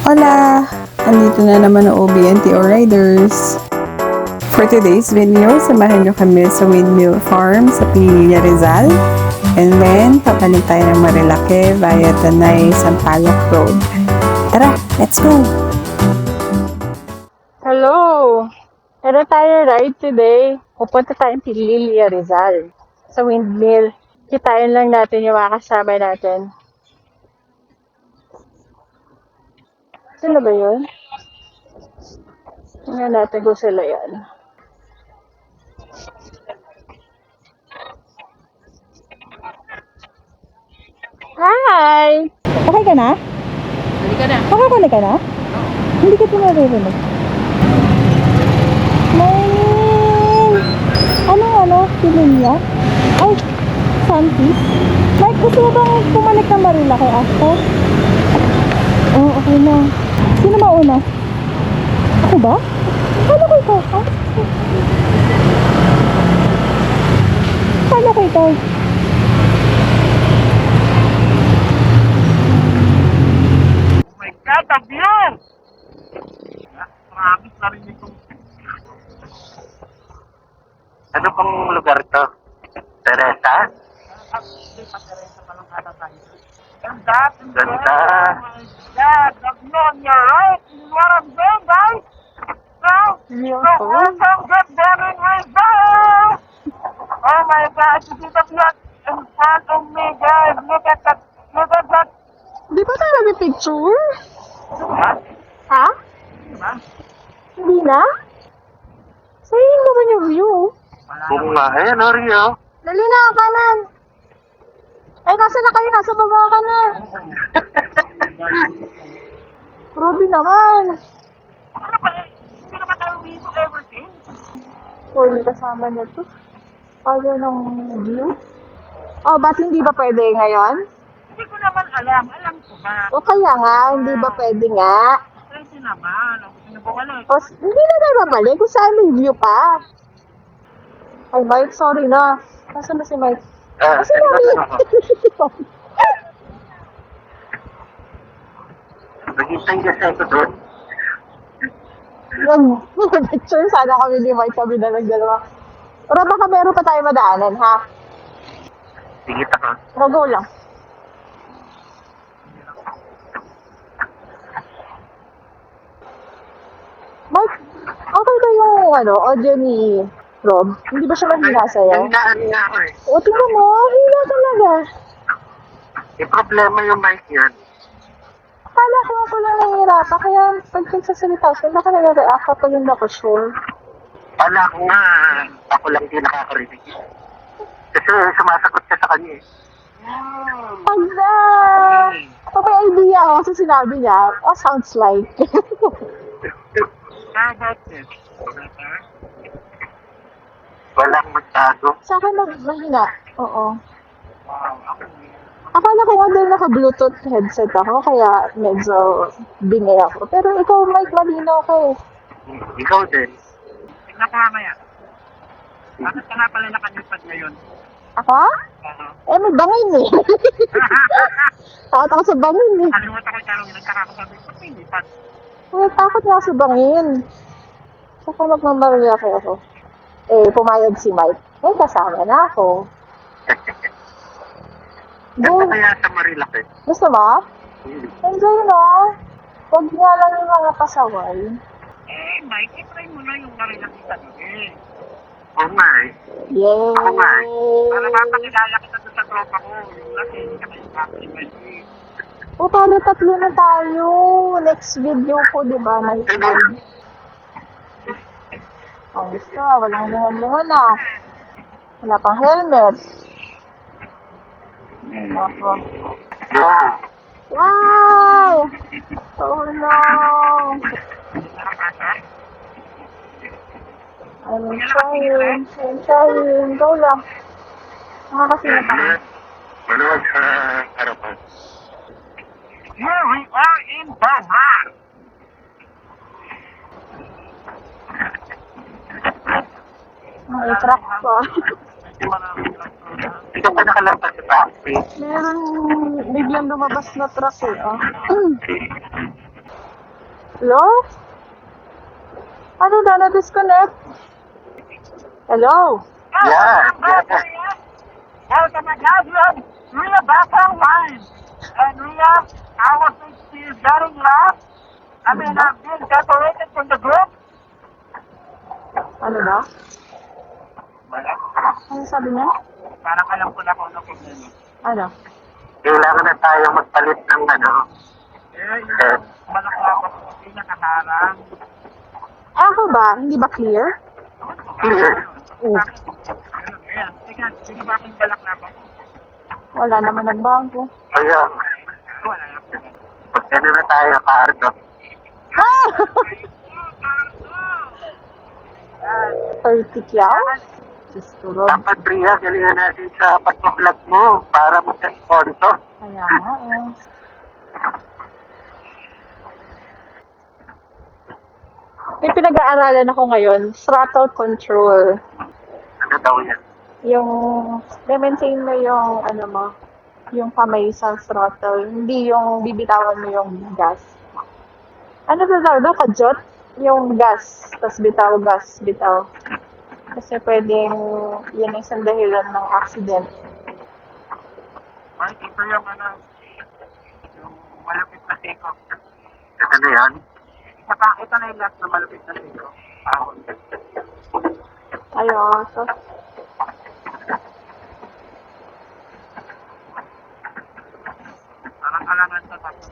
Hola! Andito na naman ang OBNTO Riders. For today's video, samahan nyo kami sa Windmill Farm sa Pililla, Rizal. And then, papalit tayo ng Marilake via Tanay, Sampaloc Road. Tara, let's go! Hello! Tara tayo ride today. Pupunta tayong Pililla, Rizal. Sa Windmill. Kitain lang natin yung mga kasama natin. Sino ba yun? Tingnan natin kung sila yan. Hi! Okay ka na? Hindi ka na. Makakali ka na? Hindi ka pinaririnig. Morning! Ano? Pililla? Ay, Santi? Mike, gusto mo bang pumalik ng Marilake after? Oo, okay na. Sino mauna? Ako ba? Paano ko ikaw? Ha? Paano ko ikaw? My God, the view! Marami na rin itong... Ano pong lugar to? Teresa? Hindi pa Teresa pa lang ata tayo. Ganda! Ganda! Oh my God! The view on your right is what I'm saying, guys! So welcome, good morning, Rizal! Oh my God! You see the view in front of me, guys! Look at that! Look at that! Di ba tayo nag-picture? Diba? Ha? Diba? Hindi na? Sayang naman yung view. Oo nga, ayan o, Rio. Dali na, kanan. Ay, nasa na kayo? Nasa baba ka na. Grabe naman. Ano ba eh? Hindi naman tayo dito everything. Pwede kasama na to. Kaya ng view. Oh, ba't hindi ba pwede ngayon? Hindi ko naman alam. Alam ko ba? O kaya nga, hindi ba pwede nga? Pwede naman. Ang gusto na bumalik. O, hindi na tayo babalik kung saan may view pa. Ay, Mike, sorry na. Nasaan na si Mike? Kasi Naghintay kasi ako doon. Picture sana kami ni Mike kami na nagdalawa. Pero baka meron pa tayo madaanan, ha? Sige ako. Go lang. Mike, okay ba yung audio ni Rob? Hindi ba siya mahina sa'yo? Nandaan nga ako eh. O, tingnan mo, hina talaga. May problema yung mic yan. Akala ko ako lang nahihirapan, kaya pag nagsasalita siya, baka nag-react kapag yung nakasure. Wala ko nga. Ako lang din nakakarinig. Kasi sumasagot ka sa kanya eh. Pag na, pag may idea ako sa sinabi niya, sounds like. How about this? Walang masyado. Sa akin, mahina. Oo. Wow. Akala ko nga dahil naka-Bluetooth headset ako, kaya medyo bingay ako. Pero ikaw, Mike, malinaw ka eh. Ikaw din. Tignan ko mamaya. Bakit ka nga pala nakalipad ngayon? Ako? Eh, may bangin eh. Takot ako sa bangin eh. Kalimutan ko yung nagkakasabi ko, may lipad. May takot nga sa bangin. Saka magmamariyake ako. Eh, pumayag si Mike. Eh, kasama na ako. Ganda kaya sa Marilake? Gusto mo? Enjoy no? Huwag nga lang yung mga pasaway. Eh, Mike, try mo na yung Marilake sa doon. Oo nga eh. Yay! Ako nga eh. Para mapakilala kita doon sa tropa ko. Yung lasing, saka yung kapit. O, para tatlo na tayo. Next video ko, di ba? Ang gusto, walang lungan-lungan na. Wala pang helmet. Ako. Yeah. Wow! Oh no! I'm trying. Go lang. Nakakasina pa. Manuwag sa harapan. Here we are in Bahar. May truck pa. Ikaw pa nakalampas sa taxi. Meron biglang lumabas na truck eh. Oh. Hello? Ano na, na-disconnect? Hello? Yeah, welcome again. Ria back online. And Ria, our safety is getting lost. I mean, I'm being separated from the group. Ano na? Ano sabi niya? Parang alam ko na kung ano problema. Ano? Kailangan na tayo magpalit ng ano. Eh, malaklapot ko pinakaharang. Ako ba? Hindi ba clear? Clear. Oh, Ayan, sige, sige ba akong balaklapot? wala naman nagbago. Ayan. Wala na. Pagkano na tayo, kaardo. Ah! 30 kyaw? Diyos ko, Rob. Dapat, Ria, galingan natin sa pag-vlog mo para mag-sponsor. Kaya nga, eh. May pinag-aaralan ako ngayon, throttle control. Ano daw yan? Yung, maintain mo yung, ano mo, yung kamay sa throttle. Hindi yung bibitawan mo yung gas. Ano ba tawag doon? Kajot? Yung gas. Tapos bitaw, gas, bitaw. Kasi pwedeng, yun ang isang dahilan ng accident. Ay, ito yung ano, yung malapit na siko. Ano yan? Ito na yung last na malapit na siko. Ahon. Ayun, so, Parang alangan sa tato.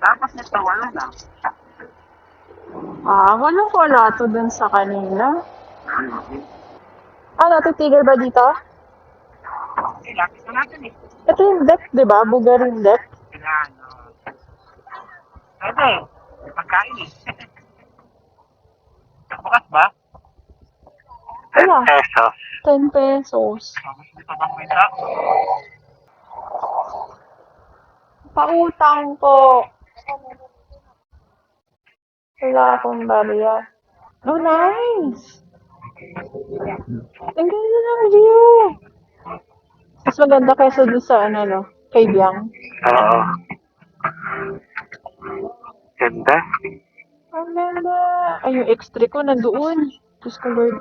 Tapos nito, wala na. walang wala to dun sa kanila. Ano, titigil ba dito? Ilapit na natin eh. Ito yung deck, di ba? Bugarin deck. Kailangan. Pwede. May pagkain eh. Bukas ba? Wala. Pesos. 10 pesos. Tapos dito bang may tao? Pautang po. Wala akong barya. Oh, nice! Ang ganda ng view! Mas maganda kaysa doon sa, ano, no? Kay Biang. Oo. Ganda. Ang ganda! Ay, yung X3 ko nandoon. Diyos ko, Lord.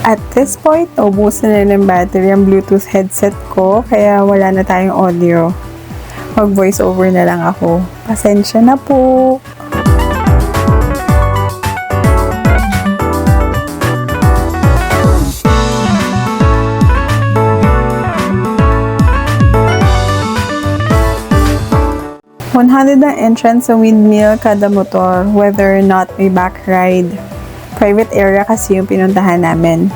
At this point, ubusan na ng battery ang Bluetooth headset ko, kaya wala na tayong audio. Mag-voice over na lang ako. Pasensya na po! $100 ang entrance sa windmill kada motor, whether or not may back ride. Private area kasi yung pinuntahan namin.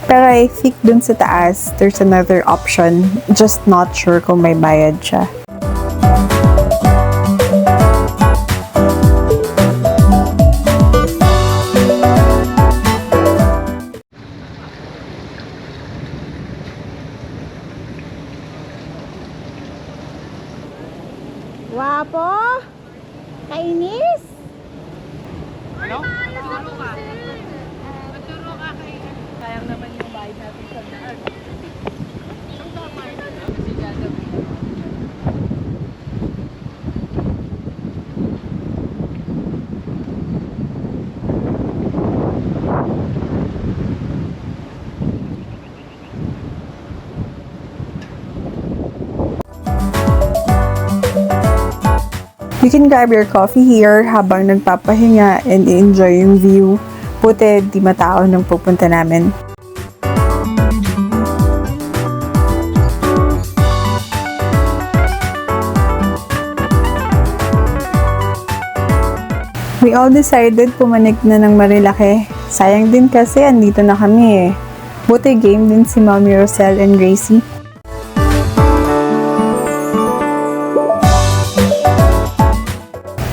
Pero I think dun sa taas, there's another option. Just not sure kung may bayad siya. Wapo! Kainis! You can grab your coffee here habang nagpapahinga and enjoy yung view. Buti di matao nang pupunta namin. We all decided pumanik na ng Marilake. Sayang din kasi andito na kami eh. Buti game din si Mommy Rosel and Gracie.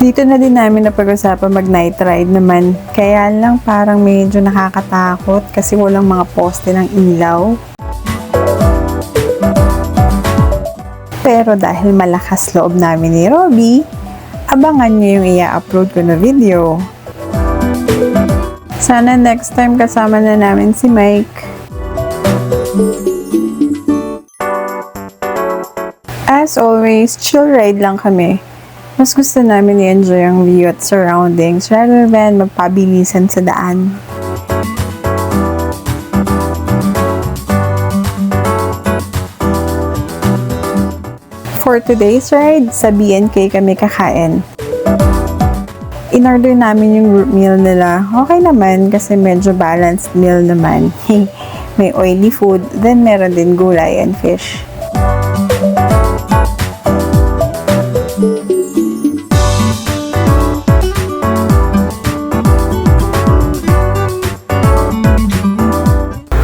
Dito na din namin napag-usapan mag-night ride naman. Kaya lang parang medyo nakakatakot kasi walang mga poste ng ilaw. Pero dahil malakas loob namin ni Robby, abangan nyo yung i-upload ko na video. Sana next time kasama na namin si Mike. As always, chill ride lang kami. Mas gusto namin i-enjoy ang view at surroundings rather than magpabilisan sa daan. For today's ride, sa BNK kami kakain. In-order namin yung group meal nila. Okay naman kasi medyo balanced meal naman. May oily food, then meron din gulay and fish.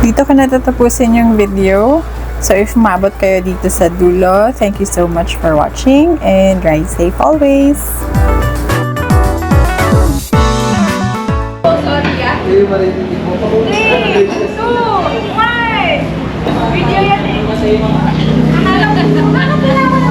Dito ko natatapusin yung video. So if umabot kayo dito sa dulo, thank you so much for watching and ride safe always! Three, two, one! Video yan eh! Ano pala